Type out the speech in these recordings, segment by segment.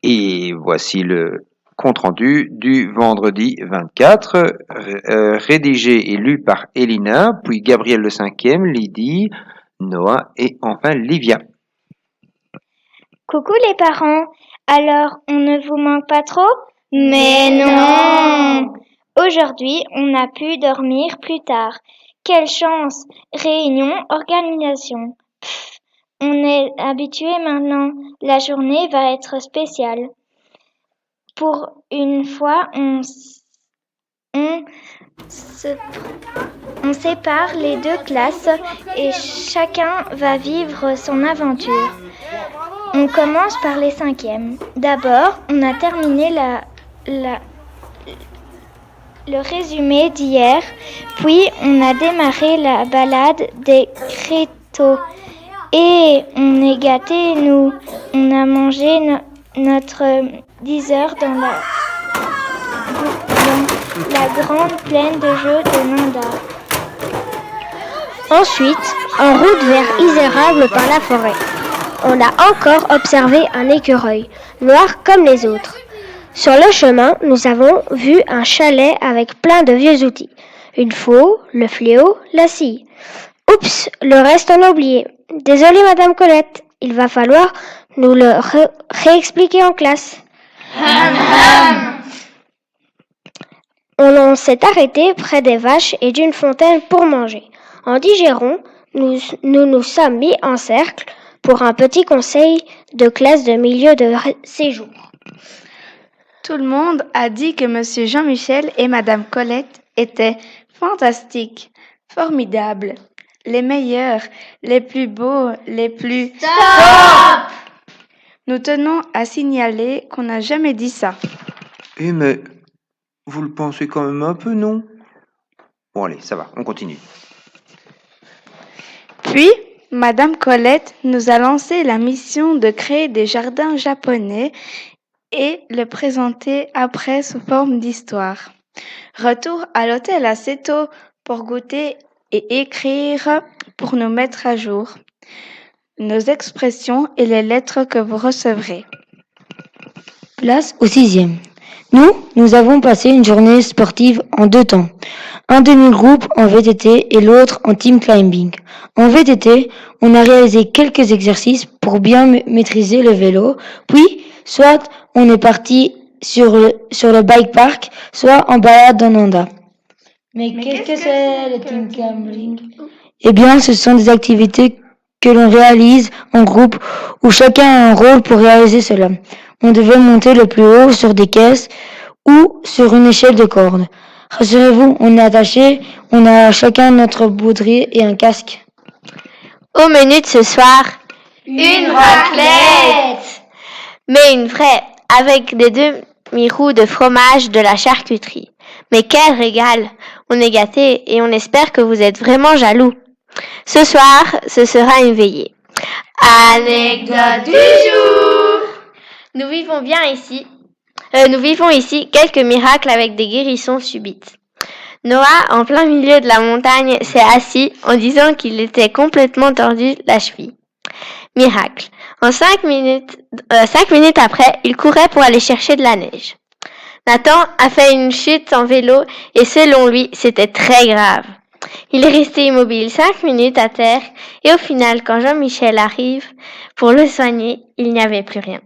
Et voici le compte-rendu du vendredi 24, rédigé et lu par Elina, puis Gabriel le 5e, Lydie, Noah et enfin Livia. Coucou les parents, alors on ne vous manque pas trop? Mais non! Aujourd'hui, on a pu dormir plus tard. Quelle chance! Réunion, organisation. Pff, on est habitué maintenant. La journée va être spéciale. Pour une fois, on sépare les deux classes et chacun va vivre son aventure. On commence par les 5e. D'abord, on a terminé le résumé d'hier, puis on a démarré la balade des créteaux. Et on est gâtés, nous. On a mangé notre 10 heures dans la grande plaine de jeux de Nanda. Ensuite, en route vers Isérable par la forêt. On a encore observé un écureuil, noir comme les autres. Sur le chemin, nous avons vu un chalet avec plein de vieux outils. Une faux, le fléau, la scie. Oups, le reste on a oublié. Désolée Madame Colette, il va falloir nous le réexpliquer en classe. On s'est arrêté près des vaches et d'une fontaine pour manger. En digérant, nous nous sommes mis en cercle pour un petit conseil de classe de milieu de séjour. Tout le monde a dit que Monsieur Jean-Michel et Madame Colette étaient fantastiques, formidables, les meilleurs, les plus beaux, les plus... Stop! Nous tenons à signaler qu'on n'a jamais dit ça. Mais vous le pensez quand même un peu, non? Bon allez, ça va, on continue. Puis, Madame Colette nous a lancé la mission de créer des jardins japonais et le présenter après sous forme d'histoire. Retour à l'hôtel assez tôt pour goûter et écrire pour nous mettre à jour nos expressions et les lettres que vous recevrez. Place au 6e. Nous avons passé une journée sportive en 2 temps. Un demi-groupe en VTT et l'autre en team climbing. En VTT, on a réalisé quelques exercices pour bien maîtriser le vélo, puis soit on est parti sur le bike park, soit en balade dans Nanda. Mais qu'est-ce que c'est le team climbing? Eh bien, ce sont des activités que l'on réalise en groupe où chacun a un rôle pour réaliser cela. On devait monter le plus haut sur des caisses ou sur une échelle de corde. Rassurez-vous, on est attaché, on a chacun notre baudrier et un casque. Au menu de ce soir, une raclette! Mais une vraie, avec des demi-roues de fromage, de la charcuterie. Mais quel régal! On est gâtés et on espère que vous êtes vraiment jaloux. Ce soir, ce sera une veillée. Anecdote du jour! Nous vivons ici quelques miracles avec des guérisons subites. Noah, en plein milieu de la montagne, s'est assis en disant qu'il était complètement tordu la cheville. Miracle. En 5 minutes après, il courait pour aller chercher de la neige. Nathan a fait une chute en vélo et selon lui, c'était très grave. Il est resté immobile 5 minutes à terre et au final, quand Jean-Michel arrive pour le soigner, il n'y avait plus rien.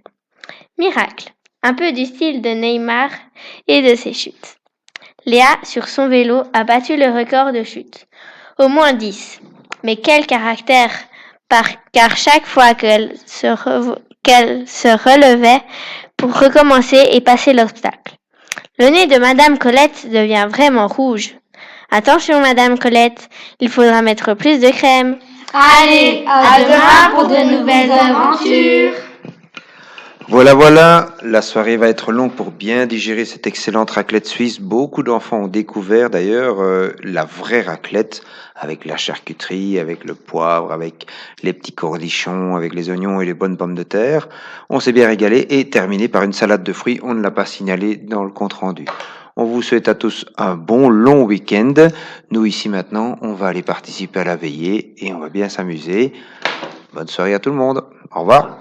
Miracle. Un peu du style de Neymar et de ses chutes. Léa, sur son vélo, a battu le record de chute. Au moins 10. Mais quel caractère! Car chaque fois qu'elle se relevait pour recommencer et passer l'obstacle. Le nez de Madame Colette devient vraiment rouge. Attention Madame Colette, il faudra mettre plus de crème. Allez, à demain pour de nouvelles aventures. Voilà, la soirée va être longue pour bien digérer cette excellente raclette suisse. Beaucoup d'enfants ont découvert d'ailleurs la vraie raclette avec la charcuterie, avec le poivre, avec les petits cornichons, avec les oignons et les bonnes pommes de terre. On s'est bien régalé et terminé par une salade de fruits. On ne l'a pas signalé dans le compte rendu. On vous souhaite à tous un bon long week-end. Nous ici maintenant, on va aller participer à la veillée et on va bien s'amuser. Bonne soirée à tout le monde. Au revoir.